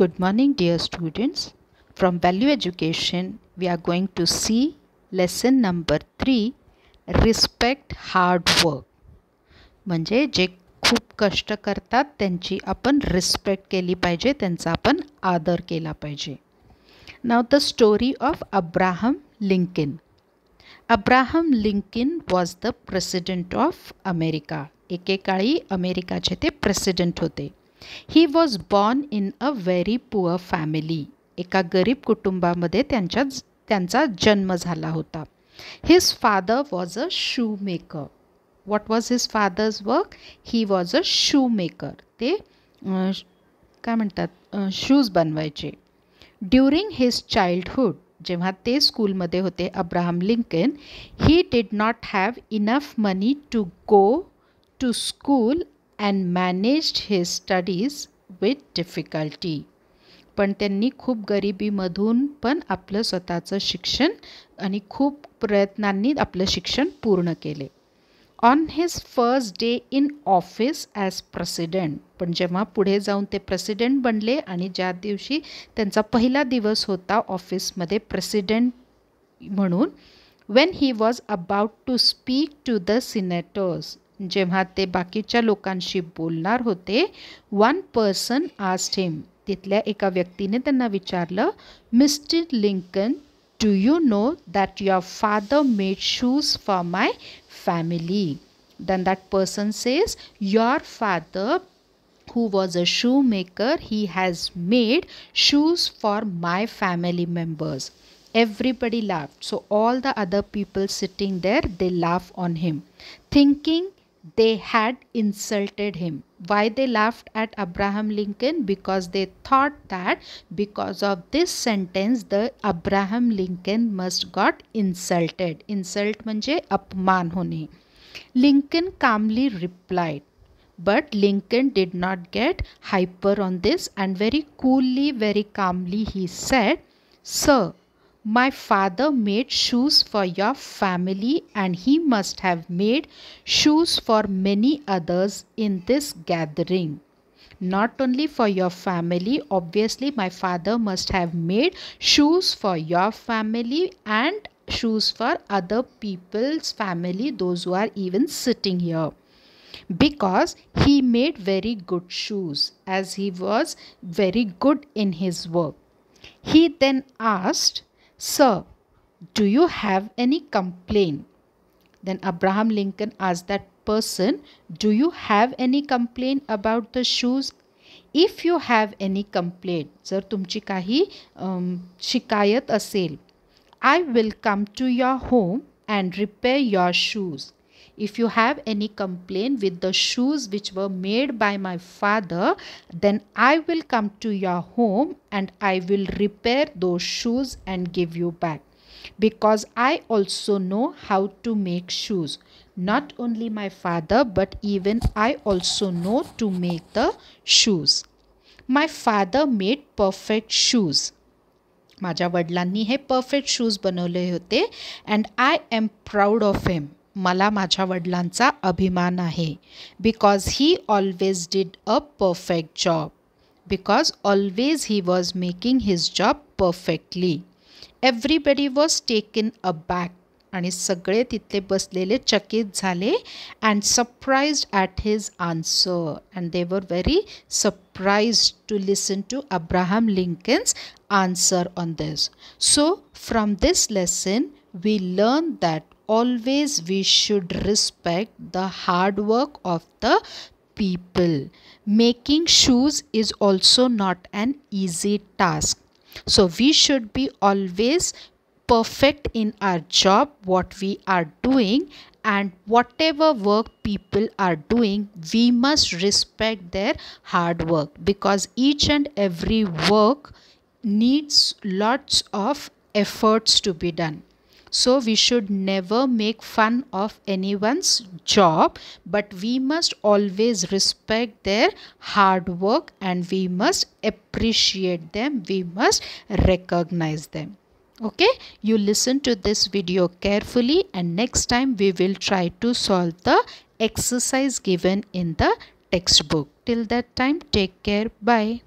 Good morning, dear students. From Value Education, we are going to see lesson number 3, Respect Hard Work. म्हणजे जे खूप कष्ट करतात त्यांची आपण रिस्पेक्ट केली पाहिजे, त्यांचा आपण आदर केला पाहिजे. Now the story of Abraham Lincoln. Abraham Lincoln was the president of America. एकेकाळी अमेरिकाचे ते प्रेसिडेंट होते. He was born in a very poor family. एका गरीब कुटुंबामध्ये त्यांचा जन्म झाला होता. His father was a shoemaker. What was his father's work? He was a shoemaker. ते काय म्हणतात शूज बनवायचे. During his childhood, जेव्हा ते स्कूलमध्ये होते Abraham Lincoln, he did not have enough money to go to school and managed his studies with difficulty. पण त्यांनी खूप गरिबीमधून पण आपलं स्वतःचं शिक्षण आणि खूप प्रयत्नांनी आपलं शिक्षण पूर्ण केले. On his first day in office as president, पण जेव्हा पुढे जाऊन ते प्रेसिडेंट बनले आणि ज्या दिवशी त्यांचा पहिला दिवस होता ऑफिसमध्ये प्रेसिडेंट म्हणून, when he was about to speak to the senators, जेव्हा ते बाकीच्या लोकांशी बोलणार होते, one person asked him, तिथल्या एका व्यक्तीने त्यांना विचारलं, mister Lincoln, do you know that your father made shoes for my family? Then that person says, your father, who was a shoemaker, he has made shoes for my family members. Everybody laughed. So all the other people sitting there, they laughed on him, thinking they had insulted him. Why they laughed at Abraham Lincoln? Because they thought that because of this sentence, the Abraham Lincoln must got insulted. Insult म्हणजे अपमान होणे. Lincoln calmly replied. But Lincoln did not get hyper on this, and very coolly, very calmly he said, Sir, my father made shoes for your family, and he must have made shoes for many others in this gathering. Not only for your family, obviously my father must have made shoes for your family and shoes for other people's family, those who are even sitting here. Because he made very good shoes, as he was very good in his work. He then asked, Sir, do you have any complaint? Then Abraham Lincoln asked that person, do you have any complaint about the shoes? If you have any complaint, जर तुमची काही शिकायत असेल, I will come to your home and repair your shoes. If you have any complaint with the shoes which were made by my father, then I will come to your home and I will repair those shoes and give you back. Because I also know how to make shoes. Not only my father, but even I also know to make the shoes. My father made perfect shoes. माझ्या वडिलांनी हे perfect shoes बनवले होते, and I am proud of him. मला माझ्या वडिलांचा अभिमान आहे. Because he always did a perfect job. Because always he was making his job perfectly. Everybody was taken aback. आणि सगळे तिथले बसलेले चकित झाले and surprised at his answer, and they were very surprised to listen to Abraham Lincoln's answer on this. So from this lesson we learn that always we should respect the hard work of the people. Making shoes is also not an easy task. So we should be always perfect in our job, what we are doing, and whatever work people are doing, we must respect their hard work, because each and every work needs lots of efforts to be done. So we should never make fun of anyone's job, but we must always respect their hard work and we must appreciate them, we must recognize them. Okay, you listen to this video carefully, and next time we will try to solve the exercise given in the textbook. Till that time, take care. Bye.